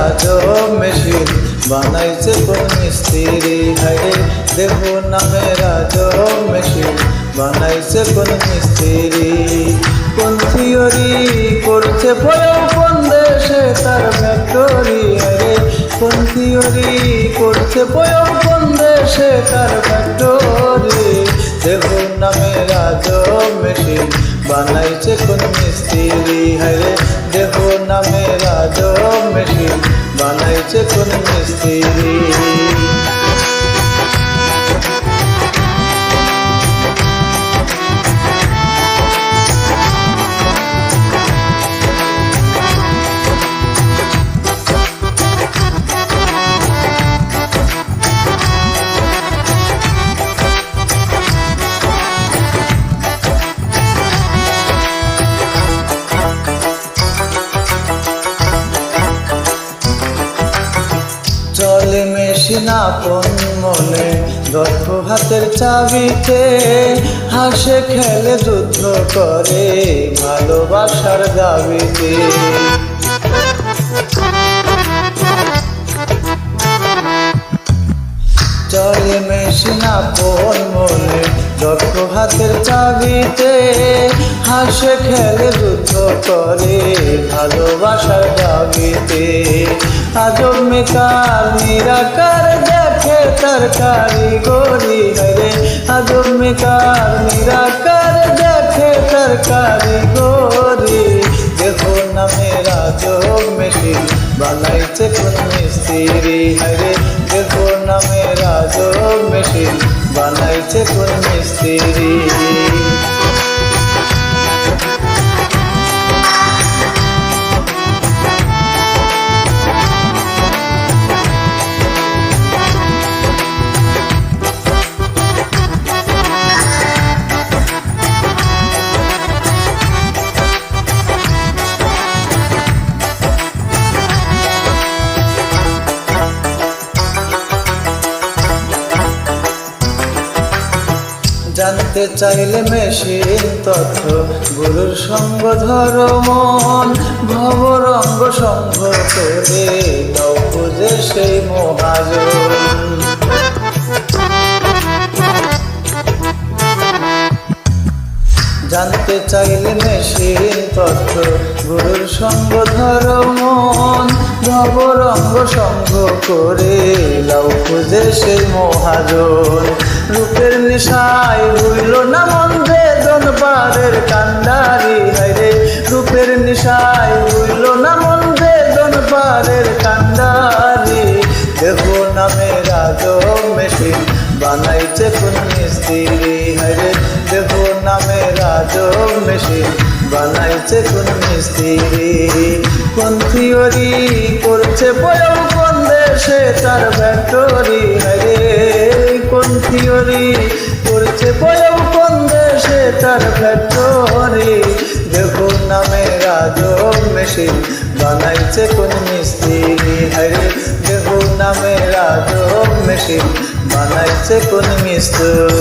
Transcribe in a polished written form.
আজব মেশিন বানাইছে কোন মিস্ত্রি। হায়রে দেহ নামের আজব মেশিন বানাইছে কোন মিস্ত্রি। কোন থিওরি করছে প্রয়োগ কোন দেশে তার ফ্যাক্টরি। হায়রে কোন থিওরি করছে প্রয়োগ কোন দেশে তার ফ্যাক্টরি। দেহ নামের আজব মেশিন বানাইছে কোন মিস্ত্রি। হায়রে দেহ নামের আজব মেশিন বানাইছে কোন মিস্ত্রি। চলে মেশিন আপন মনে দক্ষ হাতের চাবিতে, হাসে খেলে যুদ্ধ করে ভালোবাসার দাবিতে। চলে মেশিন আপন মনে দক্ষ হাতের চাবিতে, হাসে খেলে যুদ্ধ করে ভালোবাসার দাবিতে। আজব মেকার নিরাকার দেখে তার কারিগরি। হায়রে আজব মেকার নিরাকার দেখে তার কারিগরি। দেখো নামের আজব মেশিন বানাইছে কোন মিস্ত্রি। হায়রে দেখো নামের আজব মেশিন বানাইছে কোন মিস্ত্রি। জানতে চাইলে মেশিন তথ্য গুরুর সঙ্গ ধরো মন, ভবরঙ্গ সঙ্গ করে দাও খুঁজে সেই মহাজন। জানতে চাইলে মেশিন তথ্য গুরুর সঙ্গ ধরো মন, ভবরঙ্গ সঙ্গ করে লাও খুঁজে সেই মহাজন। রূপের নেশায় ভুইল না মন বেদন পারের কান্ডারি। হায়রে রূপের নেশায় ভুইল না মন বেদন পারের কান্ডারি। দেহ নামের আজব মেশিন বানাইছে কোন মিস্ত্রি। হায়রে দেহ নামের আজব মেশিন বানাইছে কোন মিস্ত্রি। কোন থিওরি করছে প্রয়োগ কোন দেশে তার ফ্যাক্টরি। হায়রে কোন থিওরি করছে প্রয়োগ কোন দেশে তার ফ্যাক্টরি। দেখো নামের আজব মেশিন বানাইছে কোন মিস্ত্রি। হায়রে দেখো নামের আজব মেশিন বানাইছে কোন মিস্ত্রি।